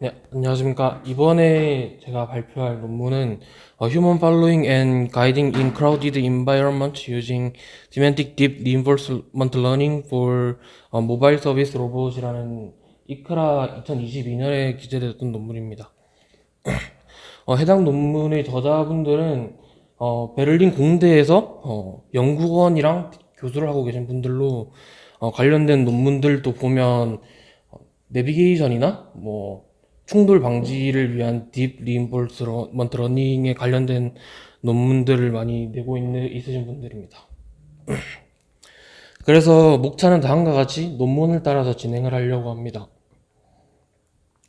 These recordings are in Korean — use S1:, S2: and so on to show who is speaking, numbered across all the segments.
S1: 네, 안녕하십니까. 이번에 제가 발표할 논문은 Human Following and Guiding in Crowded Environment Using Semantic Deep Reinforcement Learning for Mobile Service Robot이라는 이크라 2022년에 기재됐던 논문입니다. 해당 논문의 저자분들은 베를린 공대에서 연구원이랑 교수를 하고 계신 분들로 관련된 논문들도 보면 내비게이션이나 충돌 방지를 위한 딥 리인포스먼트 러닝에 관련된 논문들을 많이 내고 있으신 분들입니다. 그래서 목차는 다음과 같이 논문을 따라서 진행을 하려고 합니다.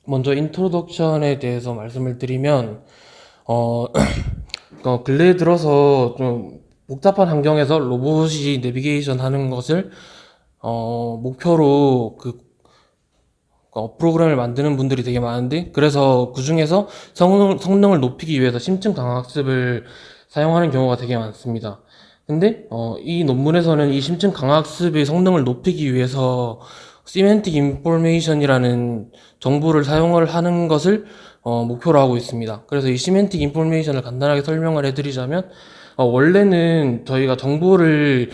S1: 먼저 인트로덕션에 대해서 말씀을 드리면 근래에 들어서 좀 복잡한 환경에서 로봇이 내비게이션 하는 것을 목표로 프로그램을 만드는 분들이 되게 많은데, 그래서 그 중에서 성능을 높이기 위해서 심층 강화학습을 사용하는 경우가 되게 많습니다. 근데 이 논문에서는 이 심층 강화학습의 성능을 높이기 위해서 시멘틱 인포메이션이라는 정보를 사용을 하는 것을 목표로 하고 있습니다. 그래서 이 시멘틱 인포메이션을 간단하게 설명을 해드리자면, 원래는 저희가 정보를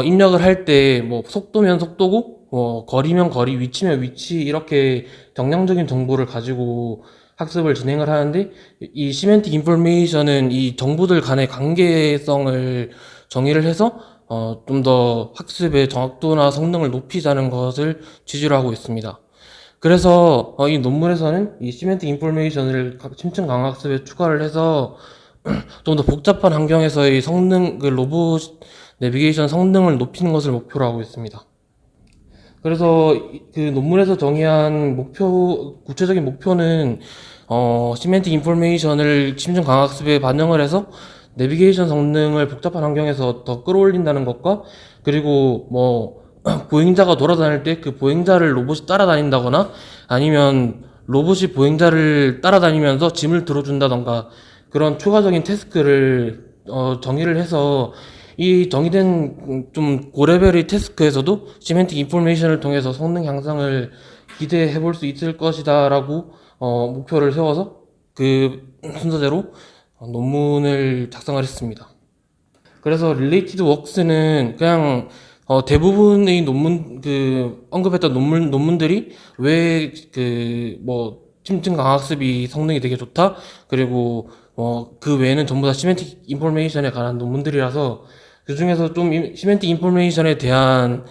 S1: 입력을 할 때 속도면 속도고 거리면 거리, 위치면 위치, 이렇게 정량적인 정보를 가지고 학습을 진행을 하는데, 이 시멘틱 인포메이션은 이 정보들 간의 관계성을 정의를 해서 좀 더 학습의 정확도나 성능을 높이자는 것을 취지로 하고 있습니다. 그래서 이 논문에서는 이 시멘틱 인포메이션을 심층 강학습에 추가를 해서 좀 더 복잡한 환경에서의 성능, 로봇 내비게이션 성능을 높이는 것을 목표로 하고 있습니다. 그래서 그 논문에서 정의한 구체적인 목표는 시멘틱 인포메이션을 심층 강학습에 반영을 해서 내비게이션 성능을 복잡한 환경에서 더 끌어올린다는 것과, 그리고 보행자가 돌아다닐 때 그 보행자를 로봇이 따라다닌다거나, 아니면 로봇이 보행자를 따라다니면서 짐을 들어준다던가, 그런 추가적인 태스크를 정의를 해서 이 정의된 좀 고레벨의 태스크에서도 시멘틱 인포메이션을 통해서 성능 향상을 기대해 볼 수 있을 것이다 라고 목표를 세워서 그 순서대로 논문을 작성을 했습니다. 그래서 related works는 그냥 대부분의 언급했던 논문들이 왜 심층 강학습이 성능이 되게 좋다, 그리고 그 외에는 전부 다 시멘틱 인포메이션에 관한 논문들이라서, 그 중에서 좀 시멘틱 인포메이션에 대한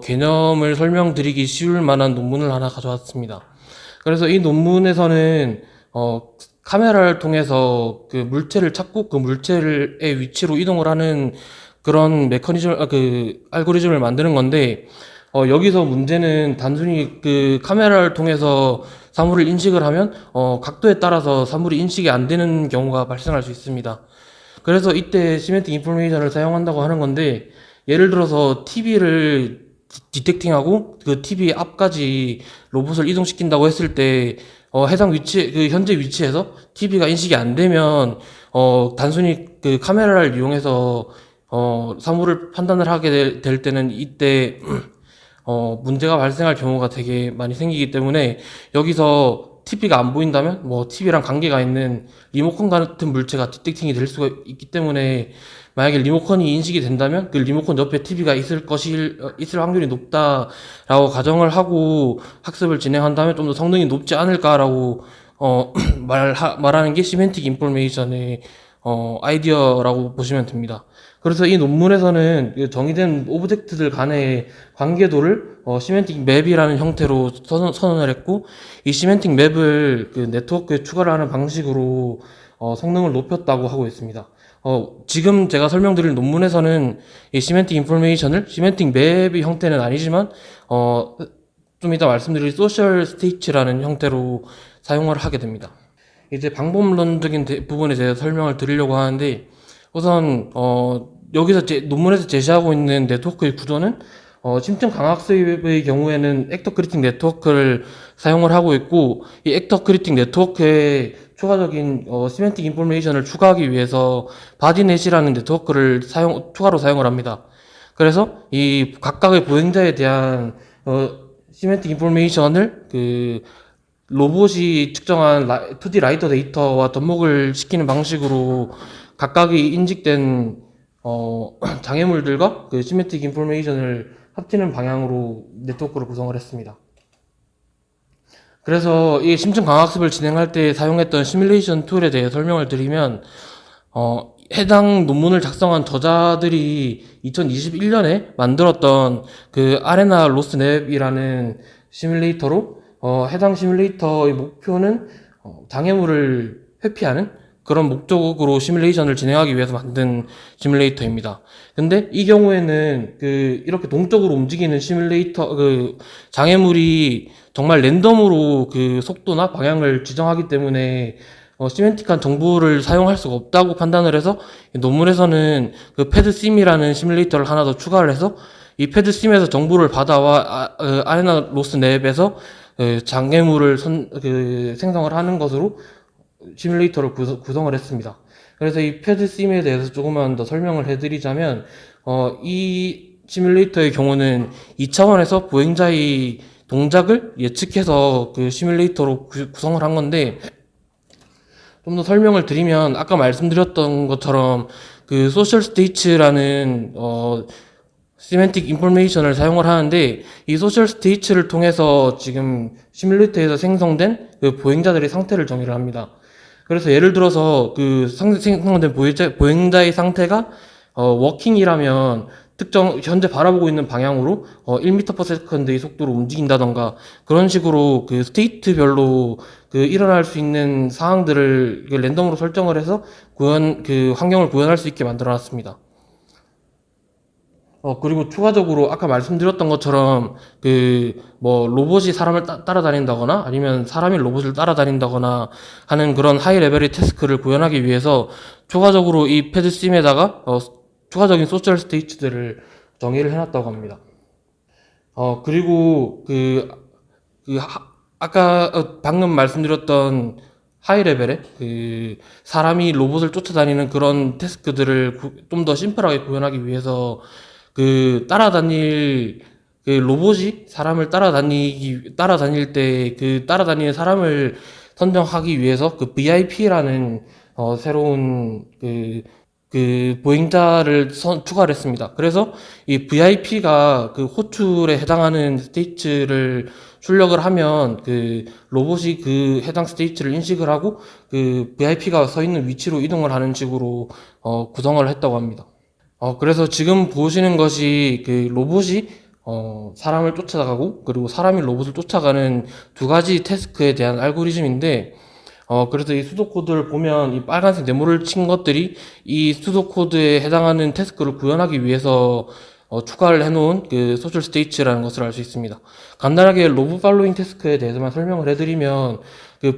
S1: 개념을 설명드리기 쉬울 만한 논문을 하나 가져왔습니다. 그래서 이 논문에서는 카메라를 통해서 그 물체를 찾고 그 물체의 위치로 이동을 하는 그런 알고리즘을 만드는 건데, 여기서 문제는 단순히 그 카메라를 통해서 사물을 인식을 하면 각도에 따라서 사물이 인식이 안 되는 경우가 발생할 수 있습니다. 그래서 이때 시멘틱 인포메이션을 사용한다고 하는 건데, 예를 들어서 TV를 디텍팅하고 그 TV 앞까지 로봇을 이동시킨다고 했을 때 해당 위치, 그 현재 위치에서 TV가 인식이 안 되면 단순히 그 카메라를 이용해서 사물을 판단을 하게 될 때는 이때 문제가 발생할 경우가 되게 많이 생기기 때문에, 여기서 TV가 안 보인다면 TV랑 관계가 있는 리모컨 같은 물체가 디텍팅이 될 수가 있기 때문에, 만약에 리모컨이 인식이 된다면 그 리모컨 옆에 TV가 있을 확률이 높다라고 가정을 하고 학습을 진행한다면 좀 더 성능이 높지 않을까라고 말하는 게 시멘틱 인포메이션의 아이디어라고 보시면 됩니다. 그래서 이 논문에서는 그 정의된 오브젝트들 간의 관계도를 시멘틱 맵이라는 형태로 선언을 했고, 이 시멘틱 맵을 그 네트워크에 추가를 하는 방식으로 성능을 높였다고 하고 있습니다. 지금 제가 설명드릴 논문에서는 이 시멘틱 인포메이션을 시멘틱 맵의 형태는 아니지만 좀 이따 말씀드릴 소셜 스테이츠라는 형태로 사용을 하게 됩니다. 이제 방법론적인 부분에 대해서 설명을 드리려고 하는데, 우선 여기서 논문에서 제시하고 있는 네트워크의 구조는 심층 강학습의 경우에는 액터 크리틱 네트워크를 사용을 하고 있고, 이 액터 크리틱 네트워크에 추가적인 시멘틱 인포메이션을 추가하기 위해서 바디넷이라는 네트워크를 추가로 사용을 합니다. 그래서 이 각각의 보행자에 대한 시멘틱 인포메이션을 로봇이 측정한 2D 라이터 데이터와 접목을 시키는 방식으로 각각의 인식된 장애물들과 그 시메트릭 인포메이션을 합치는 방향으로 네트워크를 구성을 했습니다. 그래서 이 심층 강학습을 진행할 때 사용했던 시뮬레이션 툴에 대해 설명을 드리면 해당 논문을 작성한 저자들이 2021년에 만들었던 그 아레나 로스냅이라는 시뮬레이터로 해당 시뮬레이터의 목표는 장애물을 회피하는 그런 목적으로 시뮬레이션을 진행하기 위해서 만든 시뮬레이터입니다. 근데 이 경우에는 이렇게 동적으로 움직이는 시뮬레이터 장애물이 정말 랜덤으로 그 속도나 방향을 지정하기 때문에 시멘틱한 정보를 사용할 수가 없다고 판단을 해서 논문에서는 그 패드심이라는 시뮬레이터를 하나 더 추가를 해서 이 패드심에서 정보를 받아와 아레나 로스냅에서 장애물을 생성을 하는 것으로 시뮬레이터를 구성을 했습니다. 그래서 이 패드심에 대해서 조금만 더 설명을 해드리자면 이 시뮬레이터의 경우는 2차원에서 보행자의 동작을 예측해서 그 시뮬레이터로 구성을 한 건데, 좀 더 설명을 드리면 아까 말씀드렸던 것처럼 그 소셜 스테이츠라는 시멘틱 인포메이션을 사용을 하는데, 이 소셜 스테이츠를 통해서 지금 시뮬레이터에서 생성된 그 보행자들의 상태를 정의를 합니다. 그래서 예를 들어서 그 생성된 보행자의 상태가 워킹이라면 특정 현재 바라보고 있는 방향으로 1m/s의 속도로 움직인다던가, 그런 식으로 그 스테이트별로 그 일어날 수 있는 상황들을 랜덤으로 설정을 해서 그 환경을 구현할 수 있게 만들어 놨습니다. 그리고 추가적으로 아까 말씀드렸던 것처럼 로봇이 사람을 따라다닌다거나 아니면 사람이 로봇을 따라다닌다거나 하는 그런 하이 레벨의 태스크를 구현하기 위해서 추가적으로 이 패드심에다가 추가적인 소셜 스테이츠들을 정의를 해놨다고 합니다. 그리고 아까 방금 말씀드렸던 하이 레벨의 사람이 로봇을 쫓아다니는 그런 태스크들을 좀 더 심플하게 구현하기 위해서 로봇이 사람을 따라다닐 때 따라다니는 사람을 선정하기 위해서 VIP라는 새로운 보행자를 추가를 했습니다. 그래서 이 VIP가 호출에 해당하는 스테이츠를 출력을 하면 로봇이 해당 스테이츠를 인식을 하고 VIP가 서 있는 위치로 이동을 하는 식으로 구성을 했다고 합니다. 그래서 지금 보시는 것이 로봇이 사람을 쫓아가고 그리고 사람이 로봇을 쫓아가는 두 가지 태스크에 대한 알고리즘인데, 그래서 이 수도 코드를 보면 이 빨간색 네모를 친 것들이 이 수도 코드에 해당하는 태스크를 구현하기 위해서 추가를 해놓은 소셜 스테이츠라는 것을 알 수 있습니다. 간단하게 로봇 팔로잉 태스크에 대해서만 설명을 해드리면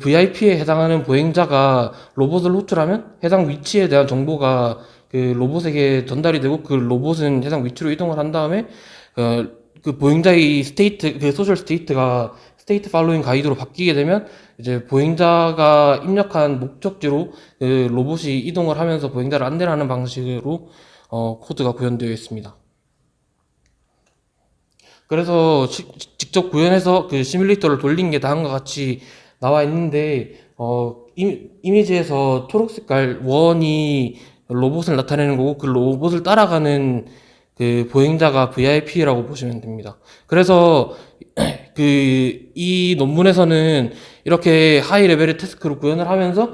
S1: VIP에 해당하는 보행자가 로봇을 호출하면 해당 위치에 대한 정보가 로봇에게 전달이 되고 로봇은 해당 위치로 이동을 한 다음에 보행자의 소셜 스테이트가 스테이트 팔로잉 가이드로 바뀌게 되면 이제 보행자가 입력한 목적지로 로봇이 이동을 하면서 보행자를 안내를 하는 방식으로 코드가 구현되어 있습니다. 그래서 직접 구현해서 시뮬레이터를 돌린 게 다음과 같이 나와 있는데, 이미지에서 초록색깔 원이 로봇을 나타내는 거고 그 로봇을 따라가는 보행자가 VIP라고 보시면 됩니다. 그래서 이 논문에서는 이렇게 하이 레벨의 태스크를 구현을 하면서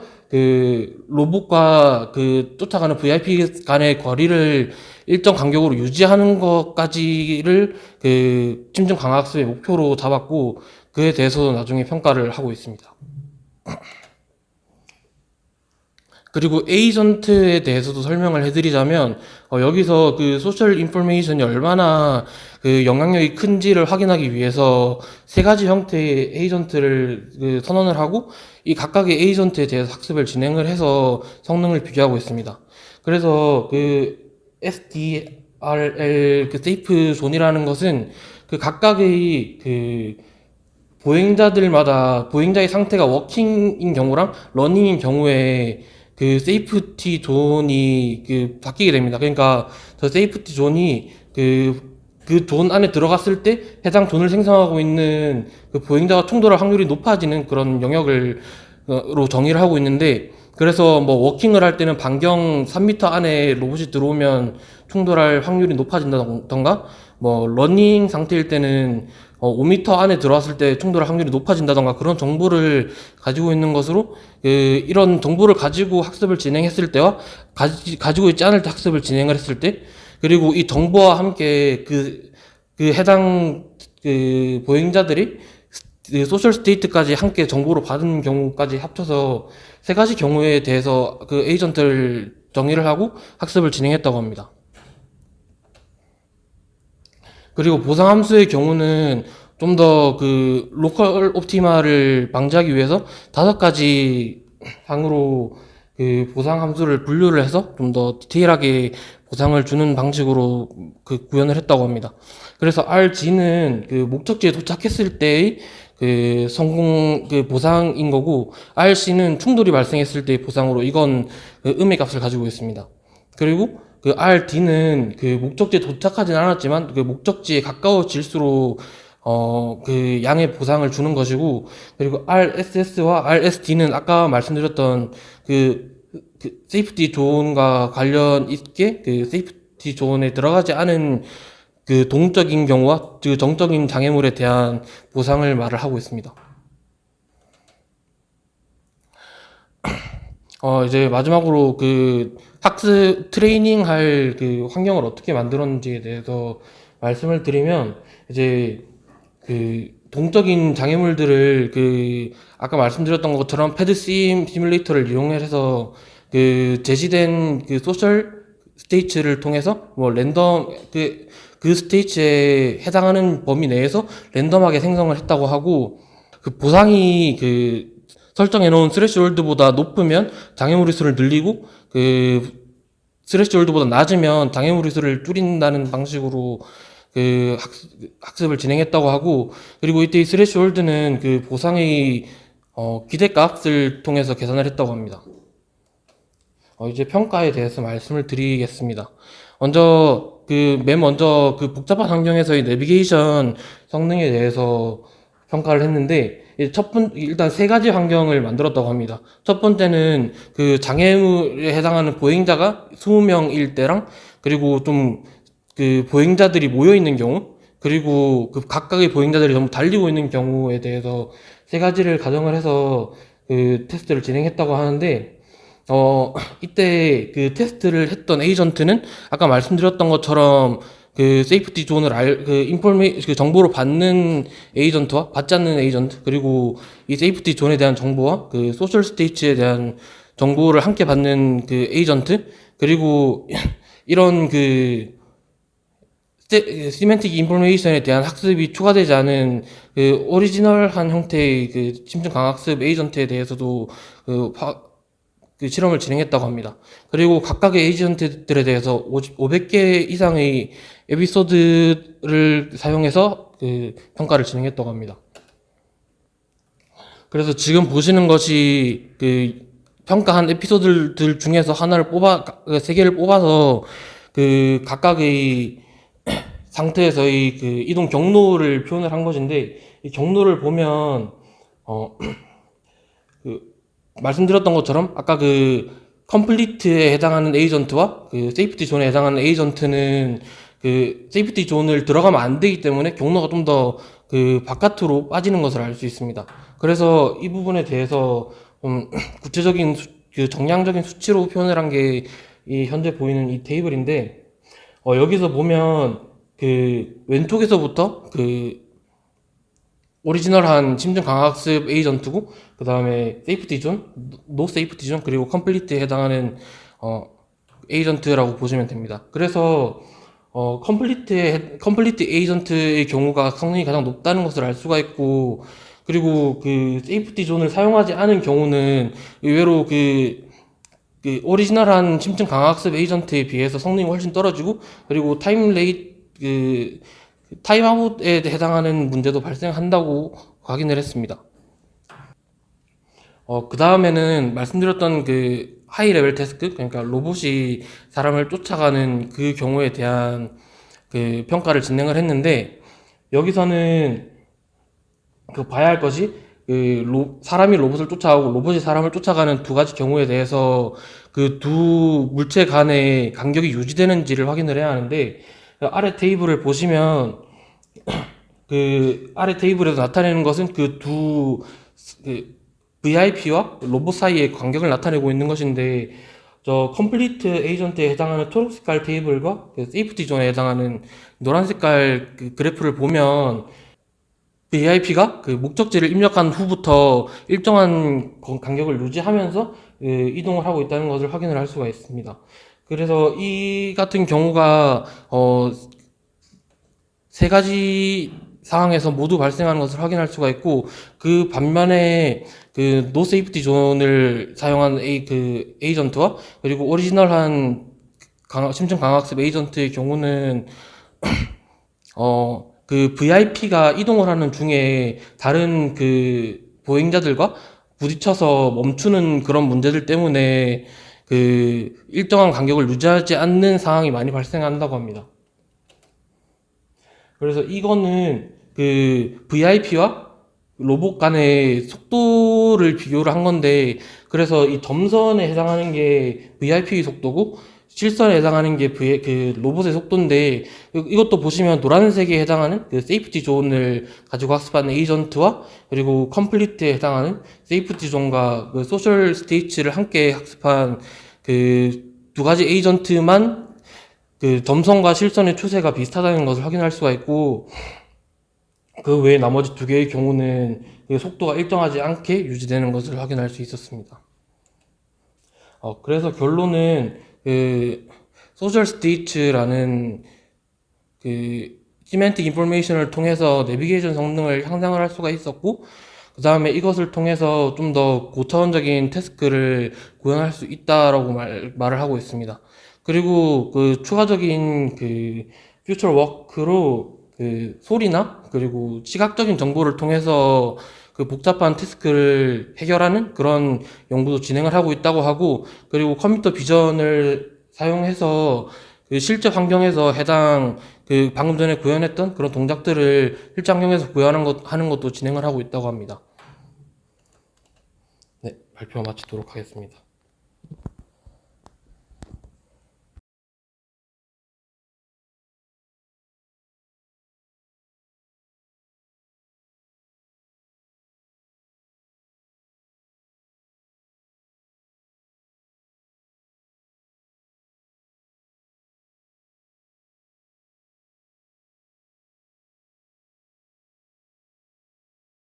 S1: 로봇과 쫓아가는 VIP 간의 거리를 일정 간격으로 유지하는 것까지를 심층 강학습의 목표로 잡았고, 그에 대해서 나중에 평가를 하고 있습니다. 그리고 에이전트에 대해서도 설명을 해드리자면, 여기서 소셜 인포메이션이 얼마나 영향력이 큰지를 확인하기 위해서 세 가지 형태의 에이전트를 선언을 하고, 이 각각의 에이전트에 대해서 학습을 진행을 해서 성능을 비교하고 있습니다. 그래서 SDRL 세이프 존이라는 것은 각각의 보행자의 상태가 워킹인 경우랑 러닝인 경우에 세이프티 존이 바뀌게 됩니다. 그러니까 저 세이프티 존이 그 존 안에 들어갔을 때 해당 존을 생성하고 있는 그 보행자와 충돌할 확률이 높아지는 그런 영역을 로 정의를 하고 있는데, 그래서 뭐 워킹을 할 때는 반경 3m 안에 로봇이 들어오면 충돌할 확률이 높아진다던가, 뭐 러닝 상태일 때는 5m 안에 들어왔을 때 충돌할 확률이 높아진다던가, 그런 정보를 가지고 있는 것으로 이런 정보를 가지고 학습을 진행했을 때와 가지고 있지 않을 때 학습을 진행을 했을 때, 그리고 이 정보와 함께 그 해당 보행자들이 그 소셜 스테이트까지 함께 정보를 받은 경우까지 합쳐서 세 가지 경우에 대해서 그 에이전트를 정의를 하고 학습을 진행했다고 합니다. 그리고 보상 함수의 경우는 좀 더 그 로컬 옵티마를 방지하기 위해서 5가지 항으로 그 보상 함수를 분류를 해서 좀 더 디테일하게 보상을 주는 방식으로 그 구현을 했다고 합니다. 그래서 RG는 그 목적지에 도착했을 때의 그 성공 그 보상인 거고, RC는 충돌이 발생했을 때의 보상으로, 이건 그 음의 값을 가지고 있습니다. 그리고 그 RD는 그 목적지에 도착하진 않았지만 그 목적지에 가까워질수록 그 양의 보상을 주는 것이고, 그리고 RSS와 RSD는 아까 말씀드렸던 그 세이프티 존과 관련 있게 그 세이프티 존에 들어가지 않은 그 동적인 경우와 그 정적인 장애물에 대한 보상을 말을 하고 있습니다. 이제 마지막으로 그 학습 트레이닝 할 그 환경을 어떻게 만들었는지에 대해서 말씀을 드리면, 이제 그 동적인 장애물들을 그 아까 말씀드렸던 것처럼 패드 시뮬레이터를 이용해서 그 제시된 그 소셜 스테이츠를 통해서 뭐 랜덤 그 스테이츠에 해당하는 범위 내에서 랜덤하게 생성을 했다고 하고, 그 보상이 그 설정해 놓은 스레시홀드보다 높으면 장애물의 수를 늘리고, 그 스레시홀드보다 낮으면 장애물의 수를 줄인다는 방식으로 그 학습을 진행했다고 하고, 그리고 이때 이 스레시홀드는 그 보상의 기대값을 통해서 계산을 했다고 합니다. 이제 평가에 대해서 말씀을 드리겠습니다. 맨 먼저 그 복잡한 환경에서의 내비게이션 성능에 대해서 평가를 했는데, 일단 3가지 환경을 만들었다고 합니다. 첫 번째는 그 장애물에 해당하는 보행자가 20명일 때랑, 그리고 좀 그 보행자들이 모여 있는 경우, 그리고 그 각각의 보행자들이 전부 달리고 있는 경우에 대해서 3가지를 가정을 해서 그 테스트를 진행했다고 하는데, 이때 그 테스트를 했던 에이전트는 아까 말씀드렸던 것처럼 그 세이프티 존을 그 정보를 받는 에이전트와 받지 않는 에이전트, 그리고 이 세이프티 존에 대한 정보와 그 소셜 스테이츠에 대한 정보를 함께 받는 그 에이전트, 그리고 이런 그 시멘틱 인포메이션에 대한 학습이 추가되지 않은 그 오리지널한 형태의 그 심층 강학습 에이전트에 대해서도 그 실험을 진행했다고 합니다. 그리고 각각의 에이전트들에 대해서 500개 이상의 에피소드를 사용해서 그 평가를 진행했다고 합니다. 그래서 지금 보시는 것이 그 평가한 에피소드들 중에서 하나를 3개를 뽑아서 그 각각의 상태에서의 그 이동 경로를 표현을 한 것인데, 이 경로를 보면 그 말씀드렸던 것처럼 아까 그 컴플리트에 해당하는 에이전트와 그 세이프티 존에 해당하는 에이전트는 그 세이프티 존을 들어가면 안 되기 때문에 경로가 좀 더 그 바깥으로 빠지는 것을 알 수 있습니다. 그래서 이 부분에 대해서 좀 구체적인 그 정량적인 수치로 표현을 한 게 이 현재 보이는 이 테이블인데, 여기서 보면 그 왼쪽에서부터 그 오리지널한 심층 강학습 에이전트고, 그 다음에 세이프티 존, 노 세이프티 존, 그리고 컴플리트에 해당하는 에이전트라고 보시면 됩니다. 그래서 컴플리트 에이전트의 경우가 성능이 가장 높다는 것을 알 수가 있고, 그리고 그 세이프티 존을 사용하지 않은 경우는 의외로 그 오리지널한 심층 강학습 에이전트에 비해서 성능이 훨씬 떨어지고, 그리고 타임아웃에 해당하는 문제도 발생한다고 확인을 했습니다. 그 다음에는 말씀드렸던 그 하이 레벨 태스크, 그러니까 로봇이 사람을 쫓아가는 그 경우에 대한 그 평가를 진행을 했는데, 여기서는 그 봐야 할 것이 사람이 로봇을 쫓아가고 로봇이 사람을 쫓아가는 두 가지 경우에 대해서 그 두 물체 간의 간격이 유지되는지를 확인을 해야 하는데, 그 아래 테이블을 보시면 그 아래 테이블에서 나타내는 것은 VIP와 로봇 사이의 간격을 나타내고 있는 것인데, 저 컴플리트 에이전트에 해당하는 초록 색깔 테이블과 그 세이프티 존에 해당하는 노란 색깔 그 그래프를 보면 VIP가 그 목적지를 입력한 후부터 일정한 간격을 유지하면서 이동을 하고 있다는 것을 확인을 할 수가 있습니다. 그래서 이 같은 경우가 세 가지 상황에서 모두 발생하는 것을 확인할 수가 있고, 그 반면에 그 노 세이프티 존을 사용한 에이전트와 그리고 오리지널한 심층 강학습 에이전트의 경우는 그 VIP가 이동을 하는 중에 다른 그 보행자들과 부딪혀서 멈추는 그런 문제들 때문에 그 일정한 간격을 유지하지 않는 상황이 많이 발생한다고 합니다. 그래서 이거는 그 VIP와 로봇 간의 속도를 비교를 한 건데, 그래서 이 점선에 해당하는 게 VIP 속도고 실선에 해당하는 게 그 로봇의 속도인데, 이것도 보시면 노란색에 해당하는 그 세이프티 존을 가지고 학습하는 에이전트와 그리고 컴플리트에 해당하는 세이프티 존과 그 소셜 스테이츠를 함께 학습한 그 두 가지 에이전트만 그 점선과 실선의 추세가 비슷하다는 것을 확인할 수가 있고, 그 외에 나머지 두 개의 경우는 그 속도가 일정하지 않게 유지되는 것을 확인할 수 있었습니다. 그래서 결론은 그 소셜 스테이츠라는 그 시멘틱 인포메이션을 통해서 내비게이션 성능을 향상을 할 수가 있었고, 그 다음에 이것을 통해서 좀 더 고차원적인 태스크를 구현할 수 있다라고 말을 하고 있습니다. 그리고 그 추가적인 그 퓨처 워크로 그 소리나 그리고 시각적인 정보를 통해서 그 복잡한 태스크를 해결하는 그런 연구도 진행을 하고 있다고 하고, 그리고 컴퓨터 비전을 사용해서 그 실제 환경에서 해당 그 방금 전에 구현했던 그런 동작들을 실제 환경에서 하는 것도 진행을 하고 있다고 합니다. 네, 발표 마치도록 하겠습니다.